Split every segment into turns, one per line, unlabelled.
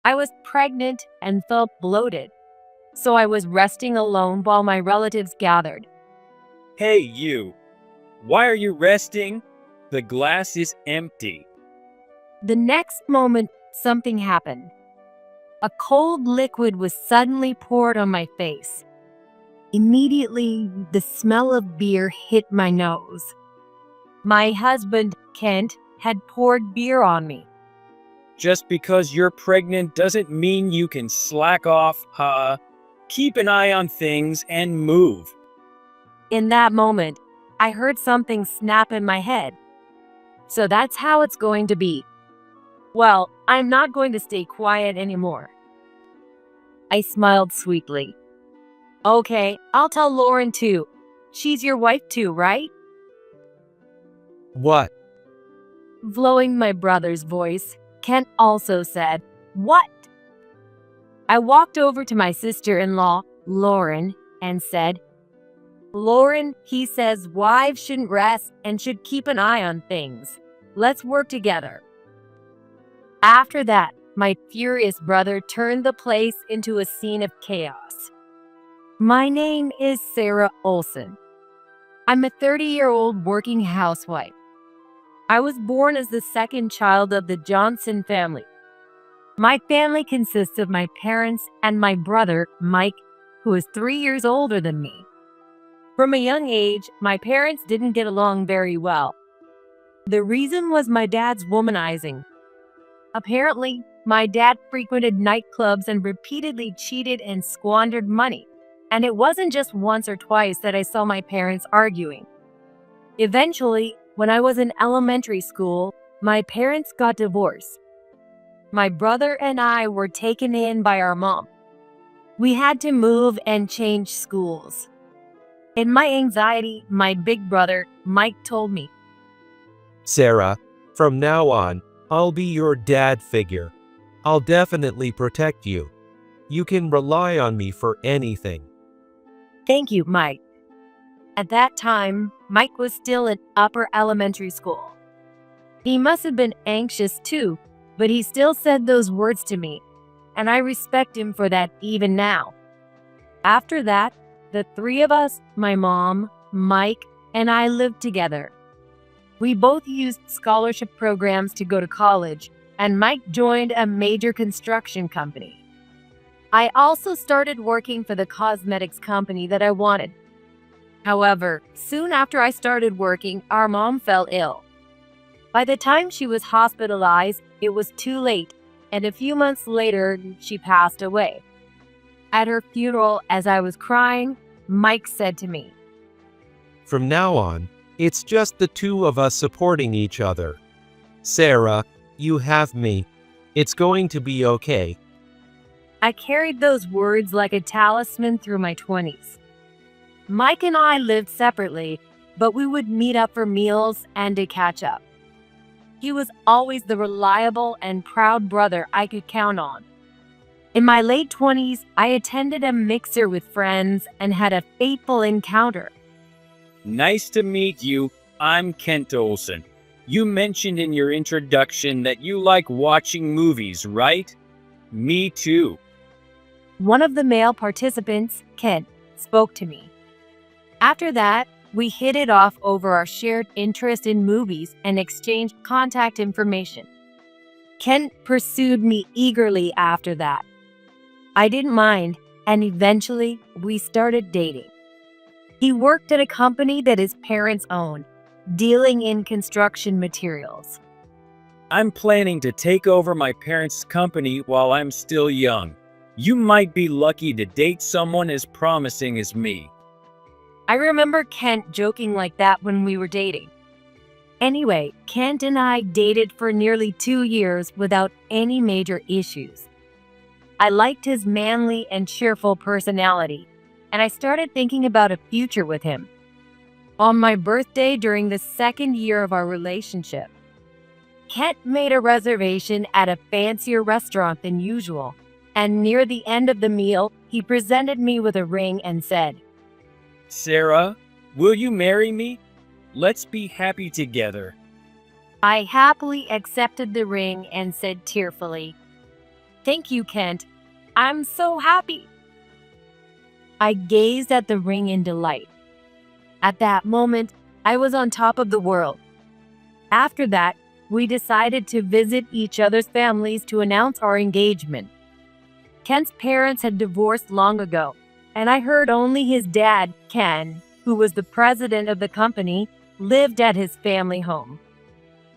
I was pregnant and felt bloated, so I was resting alone while my relatives gathered.
Hey, you. Why are you resting? The glass is empty.
The next moment, something happened. A cold liquid was suddenly poured on my face. Immediately, the smell of beer hit my nose. My husband, Kent, had poured beer on me.
Just because you're pregnant doesn't mean you can slack off, huh? Keep an eye on things and move.
In that moment, I heard something snap in my head. So that's how it's going to be. Well, I'm not going to stay quiet anymore. I smiled sweetly. Okay, I'll tell Lauren too. She's your wife too, right?
What?
Blowing my brother's voice, Kent also said, "What?" I walked over to my sister-in-law, Lauren, and said, "Lauren, he says wives shouldn't rest and should keep an eye on things. Let's work together." After that, my furious brother turned the place into a scene of chaos. My name is Sarah Olson. I'm a 30-year-old working housewife. I was born as the second child of the Johnson family. My family consists of my parents and my brother, Mike, who is 3 years older than me. From a young age, my parents didn't get along very well. The reason was my dad's womanizing. Apparently, my dad frequented nightclubs and repeatedly cheated and squandered money. And it wasn't just once or twice that I saw my parents arguing. Eventually, when I was in elementary school, my parents got divorced. My brother and I were taken in by our mom. We had to move and change schools. In my anxiety, my big brother, Mike, told me,
Sarah, from now on, I'll be your dad figure. I'll definitely protect you. You can rely on me for anything.
"Thank you, Mike." At that time, Mike was still in upper elementary school. He must have been anxious too, but he still said those words to me, and I respect him for that even now. After that, the three of us, my mom, Mike, and I lived together. We both used scholarship programs to go to college, and Mike joined a major construction company. I also started working for the cosmetics company that I wanted. However, soon after I started working, our mom fell ill. By the time she was hospitalized, it was too late, and a few months later, she passed away. At her funeral, as I was crying, Mike said to me,
From now on, it's just the two of us supporting each other. Sarah, you have me. It's going to be okay.
I carried those words like a talisman through my 20s. Mike and I lived separately, but we would meet up for meals and to catch up. He was always the reliable and proud brother I could count on. In my late 20s, I attended a mixer with friends and had a fateful encounter.
Nice to meet you. I'm Kent Olson. You mentioned in your introduction that you like watching movies, right? Me too.
One of the male participants, Kent, spoke to me. After that, we hit it off over our shared interest in movies and exchanged contact information. Kent pursued me eagerly after that. I didn't mind, and eventually we started dating. He worked at a company that his parents owned, dealing in construction materials.
I'm planning to take over my parents' company while I'm still young. You might be lucky to date someone as promising as me.
I remember Kent joking like that when we were dating. Anyway, Kent and I dated for nearly 2 years without any major issues. I liked his manly and cheerful personality, and I started thinking about a future with him. On my birthday during the second year of our relationship, Kent made a reservation at a fancier restaurant than usual, and near the end of the meal, he presented me with a ring and said,
Sarah, will you marry me? Let's be happy together.
I happily accepted the ring and said tearfully, Thank you, Kent. I'm so happy. I gazed at the ring in delight. At that moment, I was on top of the world. After that, we decided to visit each other's families to announce our engagement. Kent's parents had divorced long ago, and I heard only his dad, Ken, who was the president of the company, lived at his family home.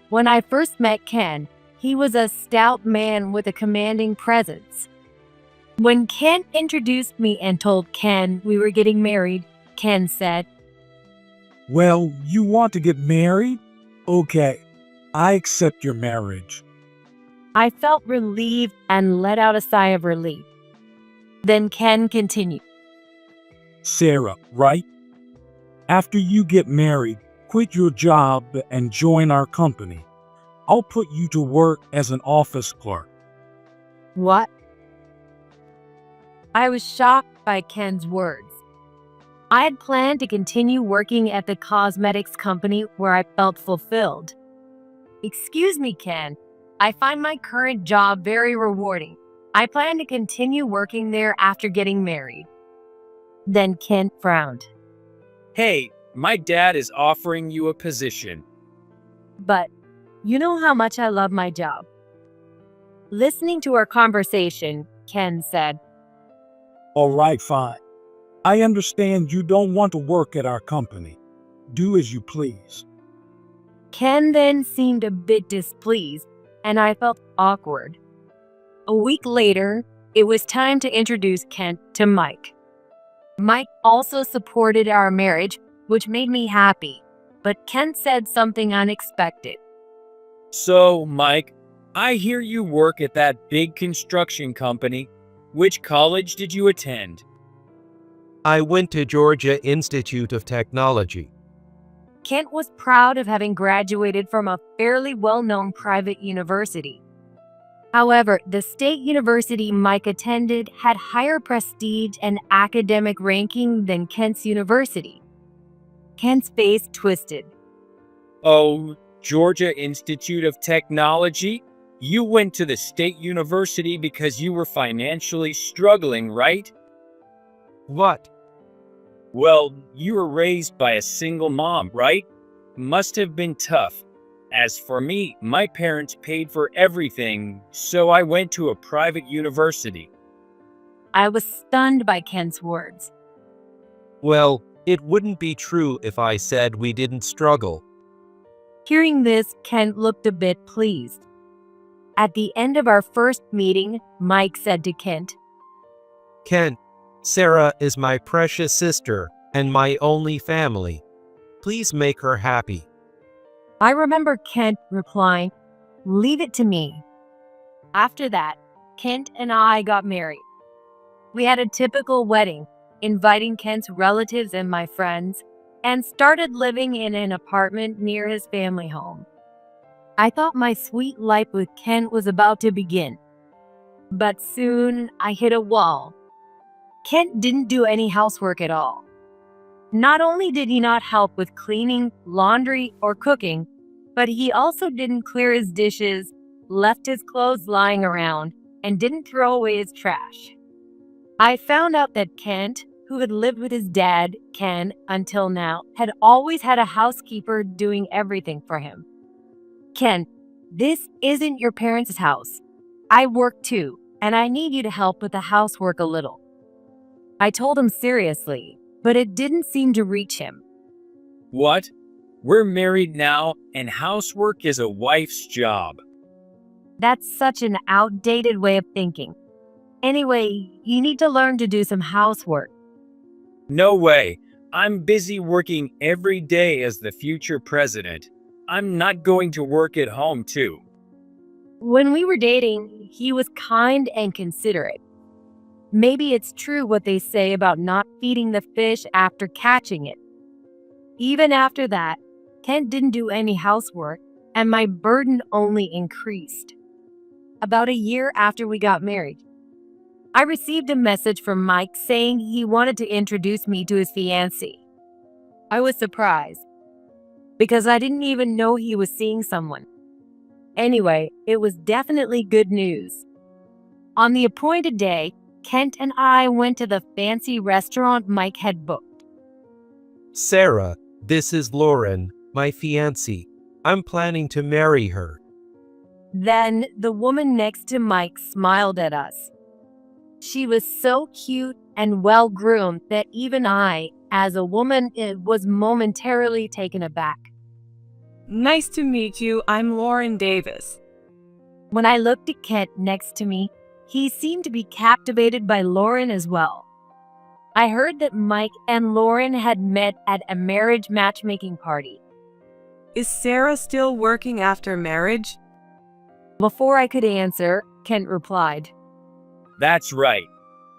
When I first met Ken, he was a stout man with a commanding presence. When Ken introduced me and told Ken we were getting married, Ken said,
Well, you want to get married? Okay, I accept your marriage.
I felt relieved and let out a sigh of relief. Then Ken continued,
Sarah, right? After you get married, quit your job and join our company. I'll put you to work as an office clerk.
What? I was shocked by Ken's words. I had planned to continue working at the cosmetics company where I felt fulfilled. Excuse me, Ken. I find my current job very rewarding. I plan to continue working there after getting married. Then Ken frowned.
Hey, my dad is offering you a position.
But you know how much I love my job. Listening to our conversation, Ken said,
All right, fine. I understand you don't want to work at our company. Do as you please.
Ken then seemed a bit displeased, and I felt awkward. A week later, it was time to introduce Kent to Mike. Mike also supported our marriage, which made me happy, but Kent said something unexpected.
So, Mike, I hear you work at that big construction company. Which college did you attend?
I went to Georgia Institute of Technology.
Kent was proud of having graduated from a fairly well-known private university. However, the state university Mike attended had higher prestige and academic ranking than Kent's university. Kent's face twisted.
Oh, Georgia Institute of Technology? You went to the state university because you were financially struggling, right?
What?
Well, you were raised by a single mom, right? Must have been tough. As for me, my parents paid for everything, so I went to a private university.
I was stunned by Kent's words.
Well, it wouldn't be true if I said we didn't struggle.
Hearing this, Kent looked a bit pleased. At the end of our first meeting, Mike said to Kent,
Kent, Sarah is my precious sister and my only family. Please make her happy.
I remember Kent replying, Leave it to me. After that, Kent and I got married. We had a typical wedding, inviting Kent's relatives and my friends, and started living in an apartment near his family home. I thought my sweet life with Kent was about to begin. But soon I hit a wall. Kent didn't do any housework at all. Not only did he not help with cleaning, laundry, or cooking, but he also didn't clear his dishes, left his clothes lying around, and didn't throw away his trash. I found out that Kent, who had lived with his dad, Ken, until now, had always had a housekeeper doing everything for him. Ken, this isn't your parents' house. I work too, and I need you to help with the housework a little. I told him seriously, but it didn't seem to reach him.
What? We're married now, and housework is a wife's job.
That's such an outdated way of thinking. Anyway, you need to learn to do some housework.
No way. I'm busy working every day as the future president. I'm not going to work at home too.
When we were dating, he was kind and considerate. Maybe it's true what they say about not feeding the fish after catching it. Even after that, Kent didn't do any housework, and my burden only increased. About a year after we got married, I received a message from Mike saying he wanted to introduce me to his fiancée. I was surprised, because I didn't even know he was seeing someone. Anyway, it was definitely good news. On the appointed day, Kent and I went to the fancy restaurant Mike had booked.
Sarah, this is Lauren, my fiancée. I'm planning to marry her.
Then the woman next to Mike smiled at us. She was so cute and well-groomed that even I, as a woman, was momentarily taken aback.
Nice to meet you. I'm Lauren Davis.
When I looked at Kent next to me, he seemed to be captivated by Lauren as well. I heard that Mike and Lauren had met at a marriage matchmaking party.
Is Sarah still working after marriage?
Before I could answer, Kent replied,
That's right.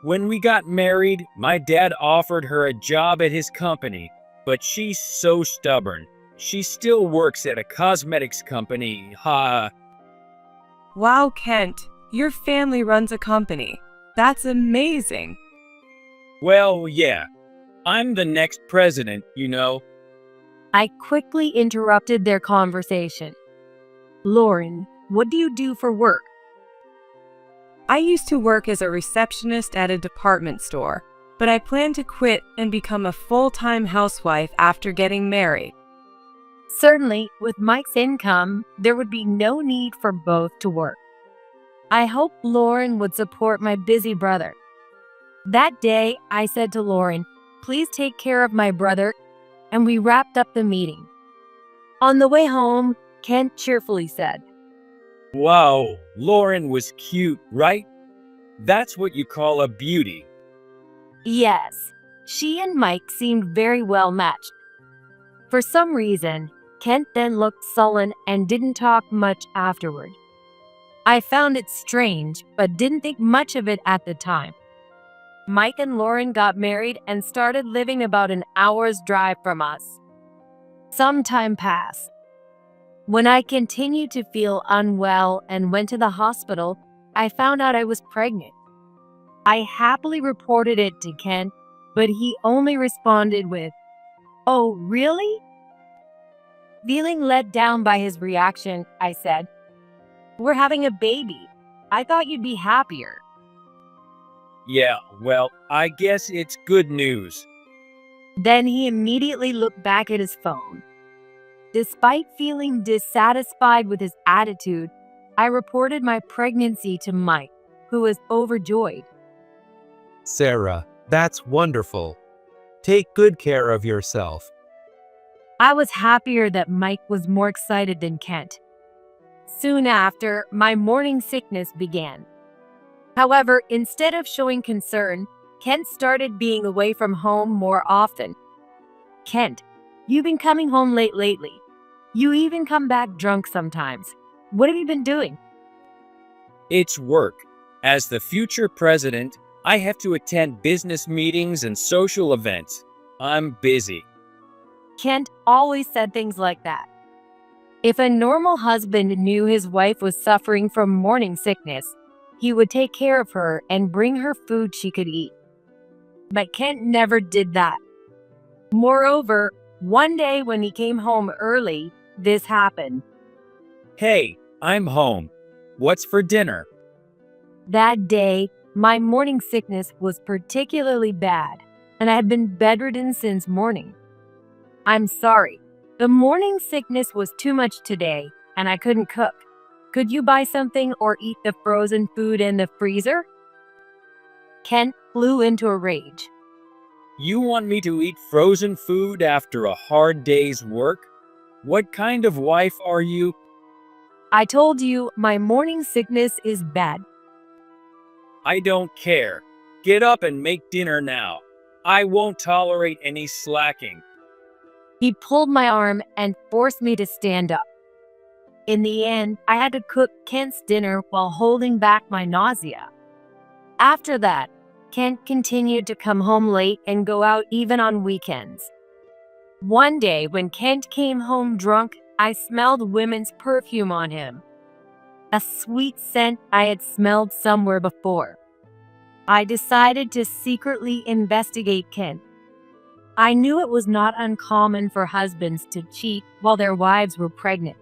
When we got married, my dad offered her a job at his company, but she's so stubborn. She still works at a cosmetics company.
Wow, Kent, your family runs a company. That's amazing.
Well, yeah. I'm the next president, you know.
I quickly interrupted their conversation. Lauren, what do you do for work?
I used to work as a receptionist at a department store, but I plan to quit and become a full-time housewife after getting married.
Certainly, with Mike's income, there would be no need for both to work. I hoped Lauren would support my busy brother. That day, I said to Lauren, please take care of my brother, and we wrapped up the meeting. On the way home, Kent cheerfully said,
Wow, Lauren was cute, right? That's what you call a beauty.
Yes, she and Mike seemed very well matched. For some reason, Kent then looked sullen and didn't talk much afterward. I found it strange, but didn't think much of it at the time. Mike and Lauren got married and started living about an hour's drive from us. Some time passed. When I continued to feel unwell and went to the hospital, I found out I was pregnant. I happily reported it to Kent, but he only responded with, "Oh, really?" Feeling let down by his reaction, I said, "We're having a baby. I thought you'd be happier."
Yeah, well, I guess it's good news.
Then he immediately looked back at his phone. Despite feeling dissatisfied with his attitude, I reported my pregnancy to Mike, who was overjoyed.
Sarah, that's wonderful. Take good care of yourself.
I was happier that Mike was more excited than Kent. Soon after, my morning sickness began. However, instead of showing concern, Kent started being away from home more often. Kent, you've been coming home late lately. You even come back drunk sometimes. What have you been doing?
It's work. As the future president, I have to attend business meetings and social events. I'm busy.
Kent always said things like that. If a normal husband knew his wife was suffering from morning sickness, he would take care of her and bring her food she could eat. But Kent never did that. Moreover, one day when he came home early, this happened.
Hey, I'm home. What's for dinner?
That day, my morning sickness was particularly bad, and I had been bedridden since morning. I'm sorry, the morning sickness was too much today, and I couldn't cook. Could you buy something or eat the frozen food in the freezer? Kent flew into a rage.
You want me to eat frozen food after a hard day's work? What kind of wife are you?
I told you my morning sickness is bad.
I don't care. Get up and make dinner now. I won't tolerate any slacking.
He pulled my arm and forced me to stand up. In the end, I had to cook Kent's dinner while holding back my nausea. After that, Kent continued to come home late and go out even on weekends. One day, when Kent came home drunk, I smelled women's perfume on him. A sweet scent I had smelled somewhere before. I decided to secretly investigate Kent. I knew it was not uncommon for husbands to cheat while their wives were pregnant.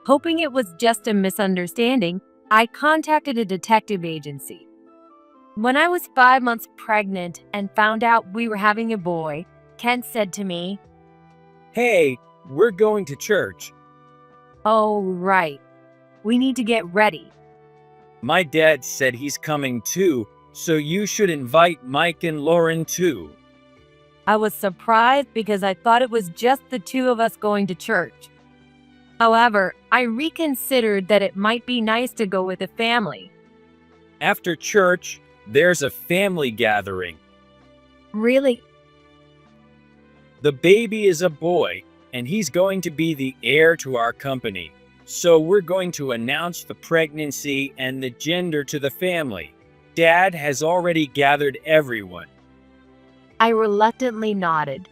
Hoping it was just a misunderstanding, I contacted a detective agency. When I was 5 months pregnant and found out we were having a boy, Kent said to me,
Hey, we're going to church.
"Oh, right. We need to get ready."
My dad said he's coming too, so you should invite Mike and Lauren too.
I was surprised because I thought it was just the two of us going to church. However, I reconsidered that it might be nice to go with a family.
After church, there's a family gathering.
Really?
The baby is a boy, and he's going to be the heir to our company. So we're going to announce the pregnancy and the gender to the family. Dad has already gathered everyone.
I reluctantly nodded.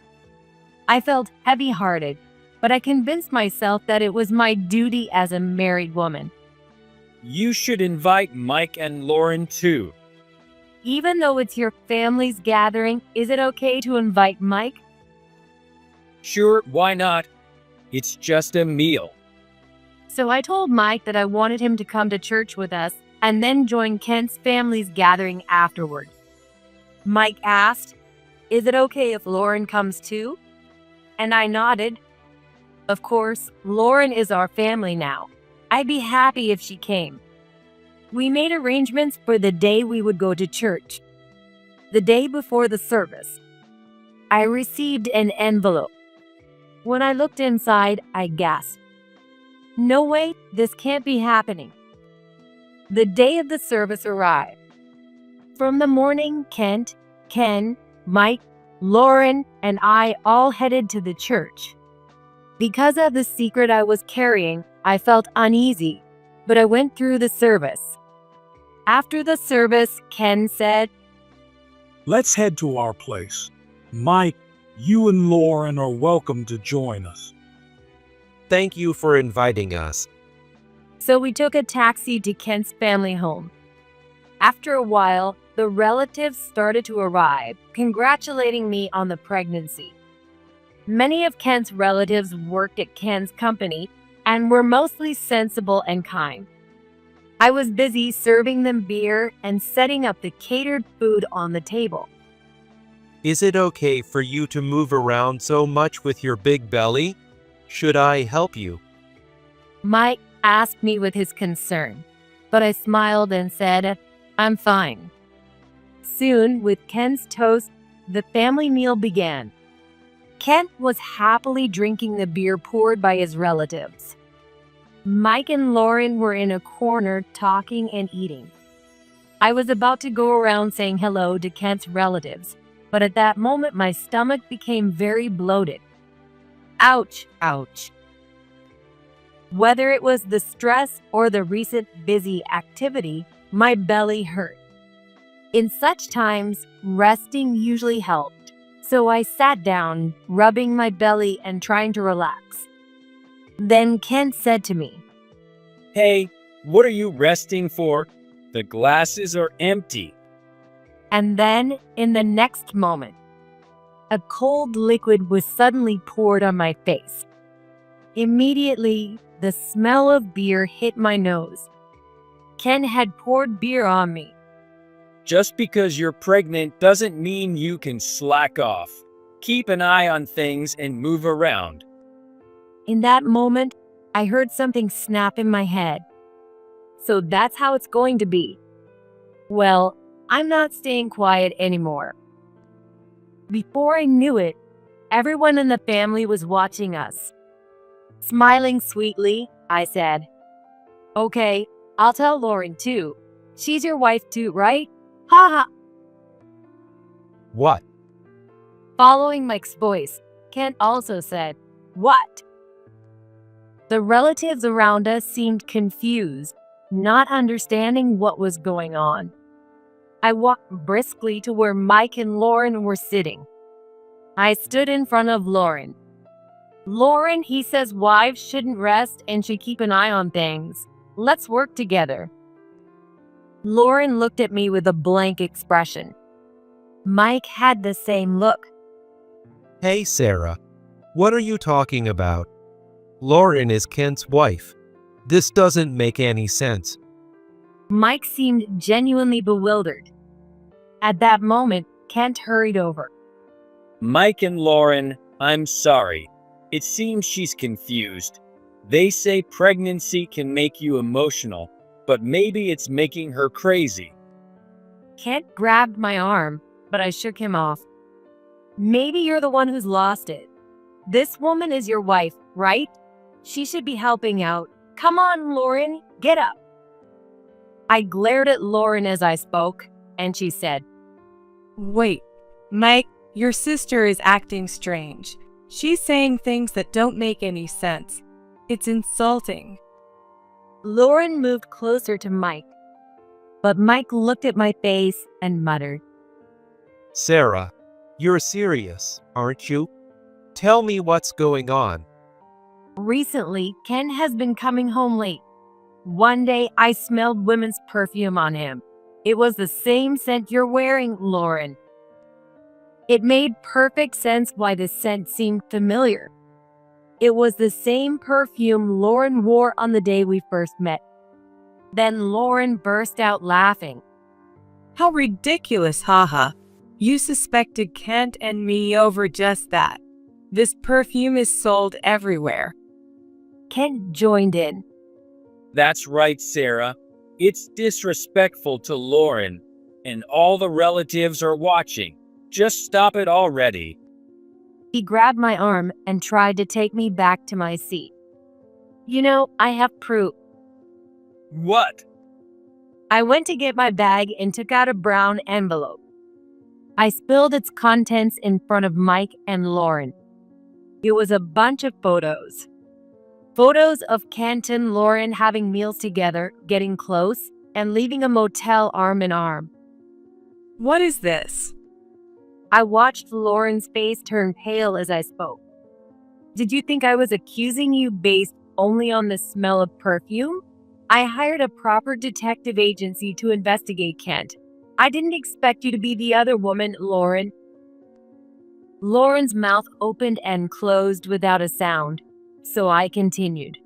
I felt heavy-hearted, but I convinced myself that it was my duty as a married woman.
You should invite Mike and Lauren too.
Even though it's your family's gathering, is it okay to invite Mike?
Sure, why not? It's just a meal.
So I told Mike that I wanted him to come to church with us and then join Kent's family's gathering afterward. Mike asked, "Is it okay if Lauren comes too?" And I nodded. Of course, Lauren is our family now. I'd be happy if she came. We made arrangements for the day we would go to church. The day before the service, I received an envelope. When I looked inside, I gasped. No way, this can't be happening. The day of the service arrived. From the morning, Kent, Ken, Mike, Lauren, and I all headed to the church. Because of the secret I was carrying, I felt uneasy, but I went through the service. After the service, Ken said,
Let's head to our place. Mike, you and Lauren are welcome to join us.
Thank you for inviting us.
So we took a taxi to Kent's family home. After a while, the relatives started to arrive, congratulating me on the pregnancy. Many of Kent's relatives worked at Ken's company and were mostly sensible and kind. I was busy serving them beer and setting up the catered food on the table.
Is it okay for you to move around so much with your big belly? Should I help you?
Mike asked me with his concern, but I smiled and said, "I'm fine." Soon, with Ken's toast, the family meal began. Kent was happily drinking the beer poured by his relatives. Mike and Lauren were in a corner talking and eating. I was about to go around saying hello to Kent's relatives, but at that moment my stomach became very bloated. Ouch, ouch. Whether it was the stress or the recent busy activity, my belly hurt. In such times, resting usually helped, so I sat down, rubbing my belly and trying to relax. Then Kent said to me,
Hey, what are you resting for? The glasses are empty.
and then, in the next moment, a cold liquid was suddenly poured on my face. Immediately, the smell of beer hit my nose. Ken had poured beer on me.
Just because you're pregnant doesn't mean you can slack off. Keep an eye on things and move around.
In that moment, I heard something snap in my head. So that's how it's going to be. Well, I'm not staying quiet anymore. Before I knew it, everyone in the family was watching us. Smiling sweetly, I said, "Okay, I'll tell Lauren too. She's your wife too, right? Ha ha."
What?
Following Mike's voice, Kent also said, "What?" The relatives around us seemed confused, not understanding what was going on. I walked briskly to where Mike and Lauren were sitting. I stood in front of Lauren. "Lauren, he says wives shouldn't rest and should keep an eye on things. Let's work together." Lauren looked at me with a blank expression. Mike had the same look.
Hey, Sarah. What are you talking about? Lauren is Kent's wife. This doesn't make any sense.
Mike seemed genuinely bewildered. At that moment, Kent hurried over.
Mike and Lauren, I'm sorry. It seems she's confused. They say pregnancy can make you emotional, but maybe it's making her crazy.
Kent grabbed my arm, but I shook him off. Maybe you're the one who's lost it. This woman is your wife, right? She should be helping out. Come on, Lauren, get up. I glared at Lauren as I spoke, and she said,
Wait, Mike, your sister is acting strange. She's saying things that don't make any sense. It's insulting.
Lauren moved closer to Mike, but Mike looked at my face and muttered,
Sarah, you're serious, aren't you? Tell me what's going on.
Recently, Ken has been coming home late. One day, I smelled women's perfume on him. It was the same scent you're wearing, Lauren. It made perfect sense why the scent seemed familiar. It was the same perfume Lauren wore on the day we first met. Then Lauren burst out laughing.
How ridiculous, haha. You suspected Kent and me over just that. This perfume is sold everywhere.
Kent joined in.
That's right, Sarah. It's disrespectful to Lauren, and all the relatives are watching. Just stop it already.
He grabbed my arm and tried to take me back to my seat. You know, I have proof.
What?
I went to get my bag and took out a brown envelope. I spilled its contents in front of Mike and Lauren. It was a bunch of photos. Photos of Kent and Lauren having meals together, getting close, and leaving a motel arm in arm.
What is this?
I watched Lauren's face turn pale as I spoke. Did you think I was accusing you based only on the smell of perfume? I hired a proper detective agency to investigate Kent. I didn't expect you to be the other woman, Lauren. Lauren's mouth opened and closed without a sound, so I continued.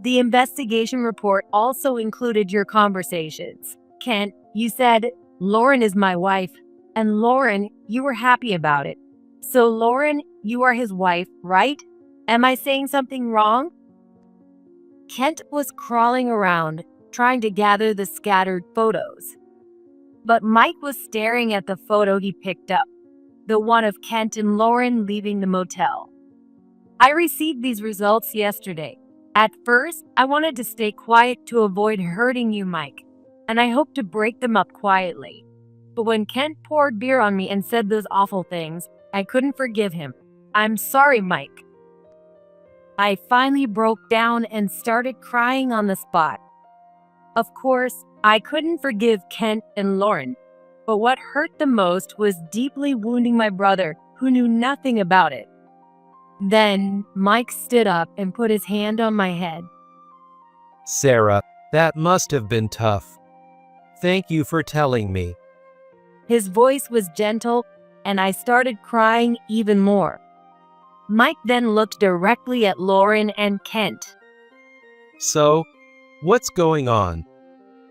The investigation report also included your conversations. Kent, you said, Lauren is my wife. And Lauren, you were happy about it. So Lauren, you are his wife, right? Am I saying something wrong? Kent was crawling around, trying to gather the scattered photos. But Mike was staring at the photo he picked up, the one of Kent and Lauren leaving the motel. I received these results yesterday. At first, I wanted to stay quiet to avoid hurting you, Mike, and I hoped to break them up quietly. But when Kent poured beer on me and said those awful things, I couldn't forgive him. I'm sorry, Mike. I finally broke down and started crying on the spot. Of course, I couldn't forgive Kent and Lauren, but what hurt the most was deeply wounding my brother, who knew nothing about it. Then Mike stood up and put his hand on my head.
Sarah, that must have been tough. Thank you for telling me.
His voice was gentle, and I started crying even more. Mike then looked directly at Lauren and Kent.
So, what's going on?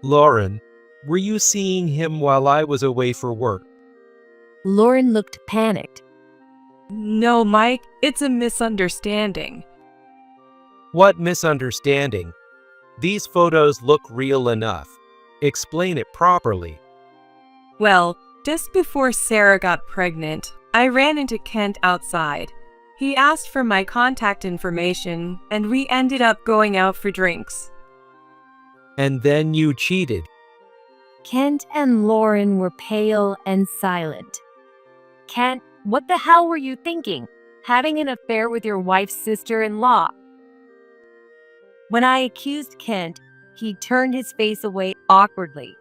Lauren, were you seeing him while I was away for work?
Lauren looked panicked.
No, Mike, it's a misunderstanding.
What misunderstanding? These photos look real enough. Explain it properly.
Well, just before Sarah got pregnant, I ran into Kent outside. He asked for my contact information, and we ended up going out for drinks.
And then you cheated.
Kent and Lauren were pale and silent. Kent, what the hell were you thinking? Having an affair with your wife's sister-in-law? When I accused Kent, he turned his face away awkwardly.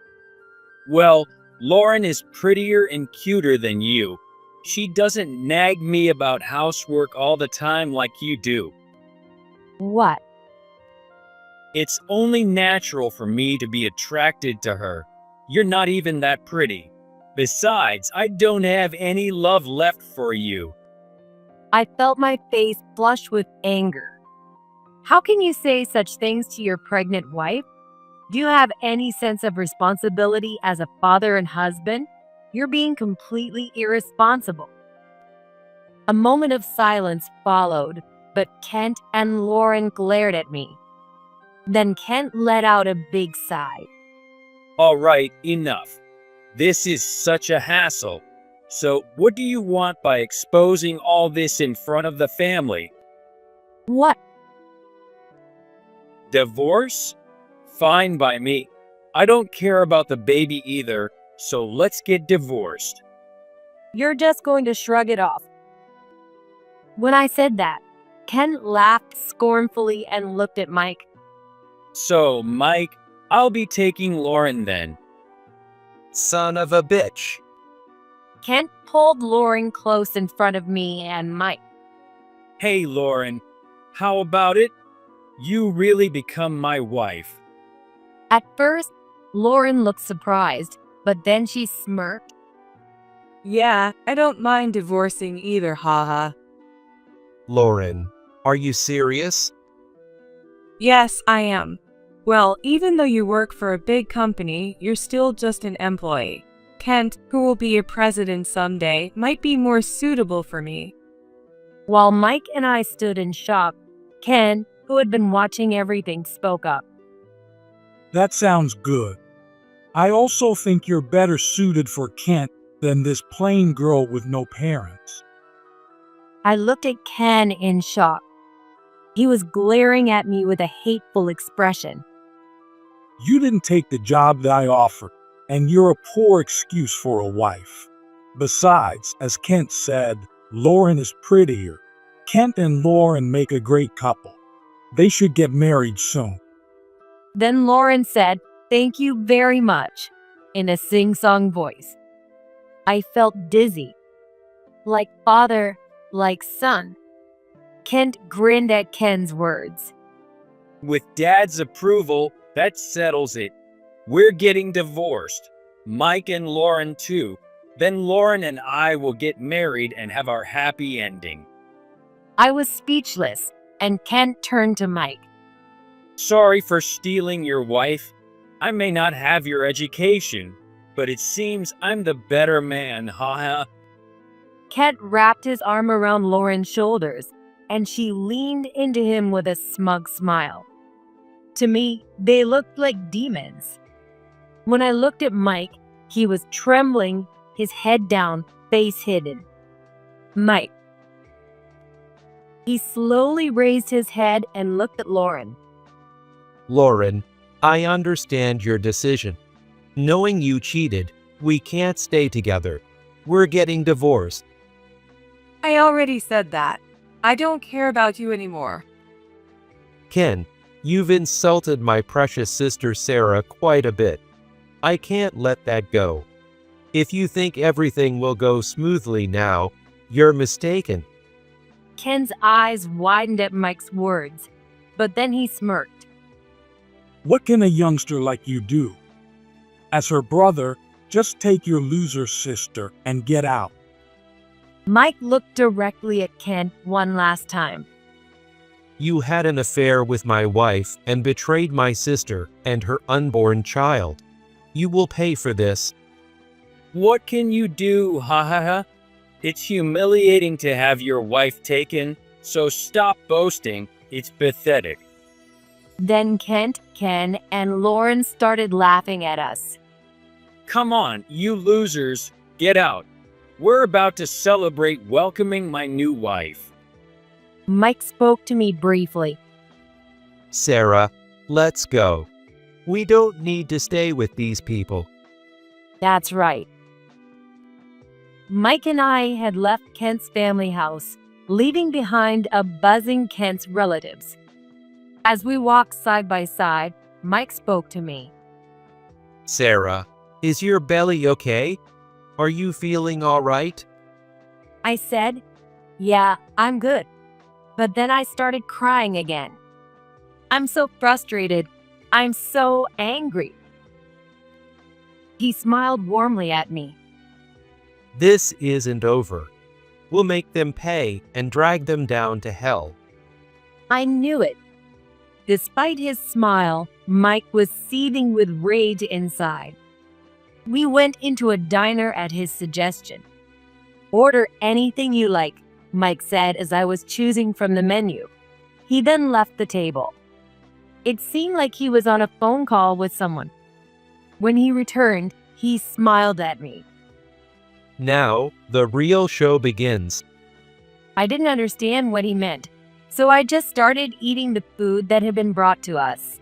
Well, Lauren is prettier and cuter than you. She doesn't nag me about housework all the time like you do.
What?
It's only natural for me to be attracted to her. You're not even that pretty. Besides, I don't have any love left for you.
I felt my face flush with anger. How can you say such things to your pregnant wife? Do you have any sense of responsibility as a father and husband? You're being completely irresponsible. A moment of silence followed, but Kent and Lauren glared at me. Then Kent let out a big sigh.
All right, enough. This is such a hassle. So, what do you want by exposing all this in front of the family?
What?
Divorce? Fine by me. I don't care about the baby either, so let's get divorced.
You're just going to shrug it off. When I said that, Kent laughed scornfully and looked at Mike.
So, Mike, I'll be taking Lauren then.
Son of a bitch.
Kent pulled Lauren close in front of me and Mike.
Hey, Lauren, how about it? You really become my wife.
At first, Lauren looked surprised, but then she smirked.
Yeah, I don't mind divorcing either, haha.
Lauren, are you serious?
Yes, I am. Well, even though you work for a big company, you're still just an employee. Kent, who will be a president someday, might be more suitable for me.
While Mike and I stood in shock, Ken, who had been watching everything, spoke up.
That sounds good. I also think you're better suited for Kent than this plain girl with no parents.
I looked at Ken in shock. He was glaring at me with a hateful expression.
You didn't take the job that I offered, and you're a poor excuse for a wife. Besides, as Kent said, Lauren is prettier. Kent and Lauren make a great couple. They should get married soon.
Then Lauren said, "Thank you very much," in a sing-song voice. I felt dizzy. Like father, like son. Kent grinned at Ken's words.
With Dad's approval, that settles it. We're getting divorced. Mike and Lauren too. Then Lauren and I will get married and have our happy ending.
I was speechless, and Kent turned to Mike.
Sorry for stealing your wife. I may not have your education, but it seems I'm the better man, haha.
Kent wrapped his arm around Lauren's shoulders, and she leaned into him with a smug smile. To me, they looked like demons. When I looked at Mike, he was trembling, his head down, face hidden. Mike. He slowly raised his head and looked at Lauren.
Lauren, I understand your decision. Knowing you cheated, we can't stay together. We're getting divorced.
I already said that. I don't care about you anymore.
Ken, you've insulted my precious sister Sarah quite a bit. I can't let that go. If you think everything will go smoothly now, you're mistaken.
Ken's eyes widened at Mike's words, but then he smirked.
What can a youngster like you do? As her brother, just take your loser sister and get out.
Mike looked directly at Ken one last time.
You had an affair with my wife and betrayed my sister and her unborn child. You will pay for this.
What can you do, hahaha? It's humiliating to have your wife taken, so stop boasting. It's pathetic.
Then Kent, Ken, and Lauren started laughing at us.
Come on, you losers, get out. We're about to celebrate welcoming my new wife.
Mike spoke to me briefly.
Sarah, let's go. We don't need to stay with these people.
That's right. Mike and I had left Kent's family house, leaving behind a buzzing Kent's relatives. As we walked side by side, Mike spoke to me.
Sarah, is your belly okay? Are you feeling all right?
I said, "Yeah, I'm good." But then I started crying again. I'm so frustrated. I'm so angry. He smiled warmly at me.
This isn't over. We'll make them pay and drag them down to hell.
I knew it. Despite his smile, Mike was seething with rage inside. We went into a diner at his suggestion. "Order anything you like," Mike said as I was choosing from the menu. He then left the table. It seemed like he was on a phone call with someone. When he returned, he smiled at me.
Now, the real show begins.
I didn't understand what he meant, so I just started eating the food that had been brought to us.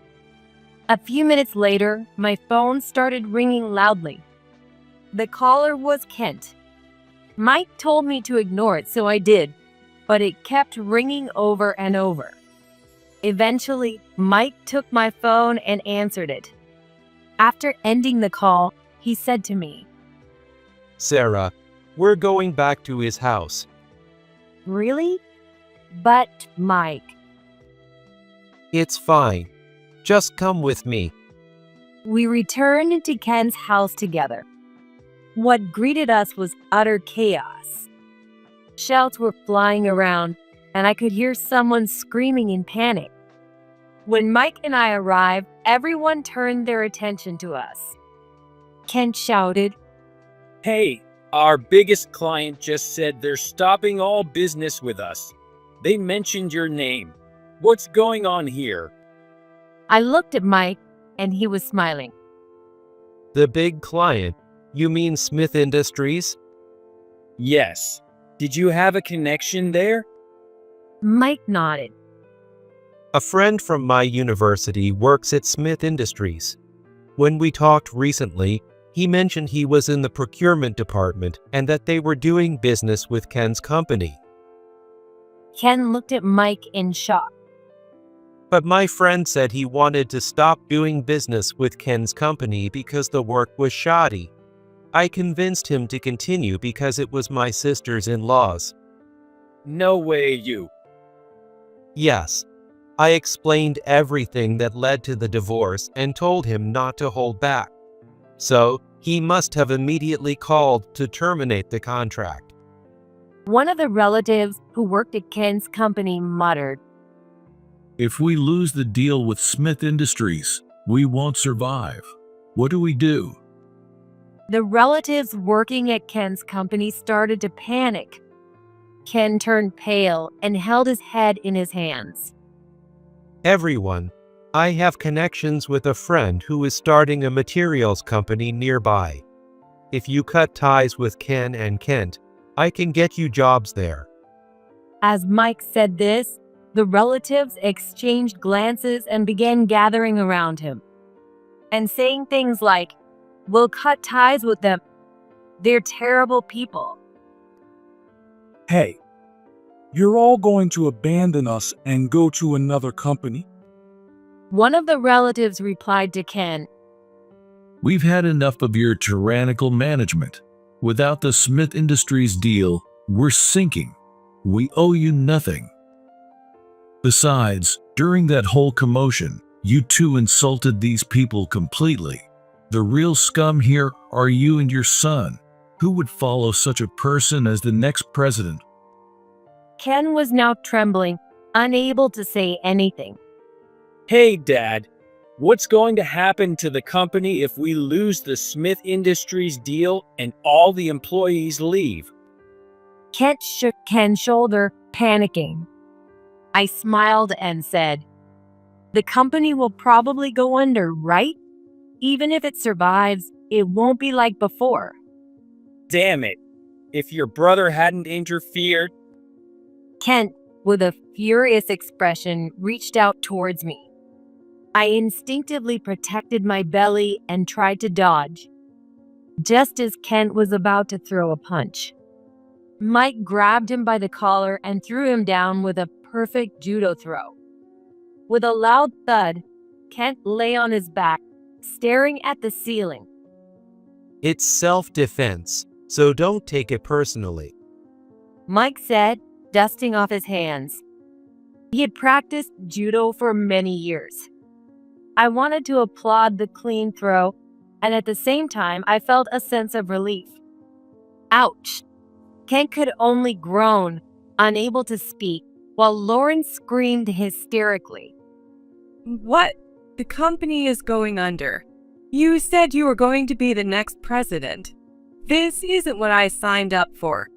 A few minutes later, my phone started ringing loudly. The caller was Kent. Mike told me to ignore it, so I did, but it kept ringing over and over. Eventually, Mike took my phone and answered it. After ending the call, he said to me,
"Sarah, we're going back to his house."
"Really? But, Mike."
"It's fine. Just come with me."
We returned to Ken's house together. What greeted us was utter chaos. Shouts were flying around, and I could hear someone screaming in panic. When Mike and I arrived, everyone turned their attention to us. Ken shouted,
Hey, our biggest client just said they're stopping all business with us. They mentioned your name. What's going on here?
I looked at Mike, and he was smiling.
"The big client? You mean Smith Industries?"
Yes. Did you have a connection there?
Mike nodded.
"A friend from my university works at Smith Industries. When we talked recently, he mentioned he was in the procurement department and that they were doing business with Ken's company."
Ken looked at Mike in shock.
"But my friend said he wanted to stop doing business with Ken's company because the work was shoddy. I convinced him to continue because it was my sister's in-laws."
No way you.
"Yes. I explained everything that led to the divorce and told him not to hold back. So, he must have immediately called to terminate the contract."
One of the relatives who worked at Ken's company muttered,
If we lose the deal with Smith Industries, we won't survive. What do we do?
The relatives working at Ken's company started to panic. Ken turned pale and held his head in his hands.
"Everyone, I have connections with a friend who is starting a materials company nearby. If you cut ties with Ken and Kent, I can get you jobs there."
As Mike said this, the relatives exchanged glances and began gathering around him and saying things like, "We'll cut ties with them. They're terrible people."
Hey, you're all going to abandon us and go to another company?
One of the relatives replied to Ken,
We've had enough of your tyrannical management. Without the Smith Industries deal, we're sinking. We owe you nothing. Besides, during that whole commotion, you two insulted these people completely. The real scum here are you and your son. Who would follow such a person as the next president?
Ken was now trembling, unable to say anything.
Hey, Dad. What's going to happen to the company if we lose the Smith Industries deal and all the employees leave?
Kent shook Ken's shoulder, panicking. I smiled and said, "The company will probably go under, right? Even if it survives, it won't be like before."
Damn it. If your brother hadn't interfered.
Kent, with a furious expression, reached out towards me. I instinctively protected my belly and tried to dodge, just as Kent was about to throw a punch. Mike grabbed him by the collar and threw him down with a perfect judo throw. With a loud thud, Kent lay on his back, staring at the ceiling.
"It's self-defense, so don't take it personally."
Mike said, dusting off his hands. He had practiced judo for many years. I wanted to applaud the clean throw, and at the same time, I felt a sense of relief. Ouch! Kent could only groan, unable to speak, while Lauren screamed hysterically.
What? The company is going under. You said you were going to be the next president. This isn't what I signed up for.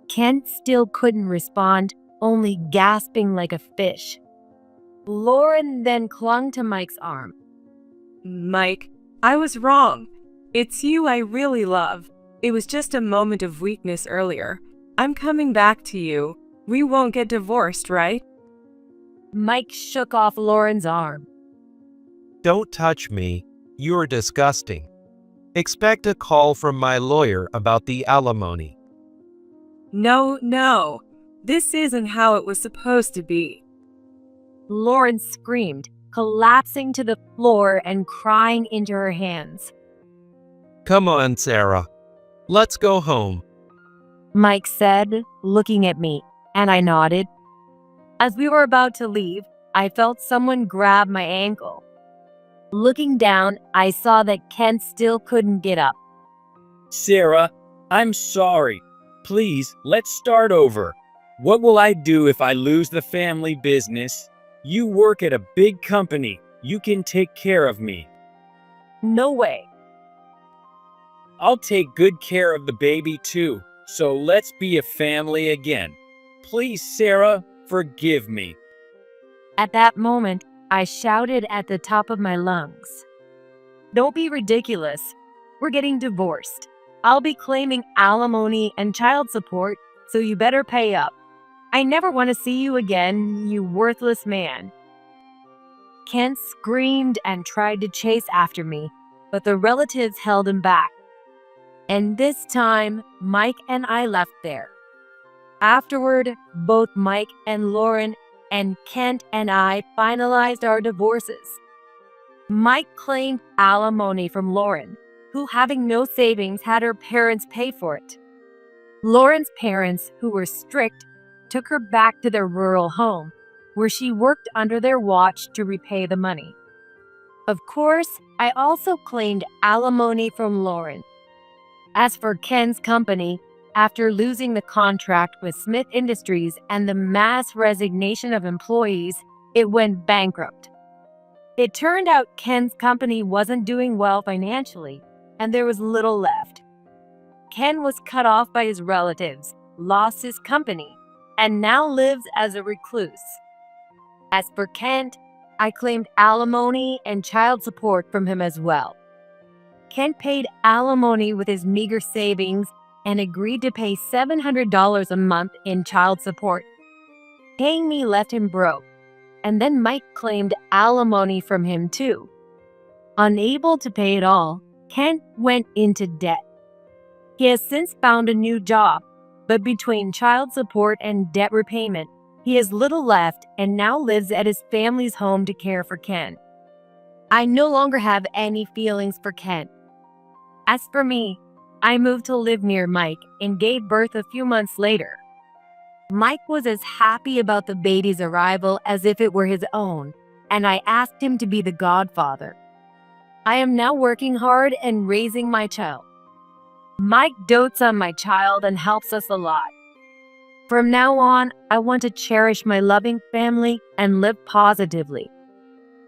Kent still couldn't respond, only gasping like a fish. Lauren then clung to Mike's arm.
Mike, I was wrong. It's you I really love. It was just a moment of weakness earlier. I'm coming back to you. We won't get divorced, right?
Mike shook off Lauren's arm.
Don't touch me. You're disgusting. Expect a call from my lawyer about the alimony.
No. This isn't how it was supposed to be.
Lauren screamed, collapsing to the floor and crying into her hands.
Come on, Sarah. Let's go home.
Mike said, looking at me, and I nodded. As we were about to leave, I felt someone grab my ankle. Looking down, I saw that Kent still couldn't get up.
Sarah, I'm sorry. Please, let's start over. What will I do if I lose the family business? You work at a big company. You can take care of me.
No way.
I'll take good care of the baby too. So let's be a family again. Please, Sarah, forgive me.
At that moment, I shouted at the top of my lungs. Don't be ridiculous. We're getting divorced. I'll be claiming alimony and child support, so you better pay up. I never want to see you again, you worthless man. Kent screamed and tried to chase after me, but the relatives held him back. And this time, Mike and I left there. Afterward, both Mike and Lauren and Kent and I finalized our divorces. Mike claimed alimony from Lauren, who, having no savings, had her parents pay for it. Lauren's parents, who were strict, took her back to their rural home, where she worked under their watch to repay the money. Of course, I also claimed alimony from Lauren. As for Ken's company, after losing the contract with Smith Industries and the mass resignation of employees, it went bankrupt. It turned out Ken's company wasn't doing well financially, and there was little left. Ken was cut off by his relatives, lost his company, and now lives as a recluse. As for Kent, I claimed alimony and child support from him as well. Kent paid alimony with his meager savings and agreed to pay $700 a month in child support. Paying me left him broke, and then Mike claimed alimony from him too. Unable to pay it all, Kent went into debt. He has since found a new job, but between child support and debt repayment, he has little left and now lives at his family's home to care for Kent. I no longer have any feelings for Kent. As for me, I moved to live near Mike and gave birth a few months later. Mike was as happy about the baby's arrival as if it were his own, and I asked him to be the godfather. I am now working hard and raising my child. Mike dotes on my child and helps us a lot. From now on, I want to cherish my loving family and live positively.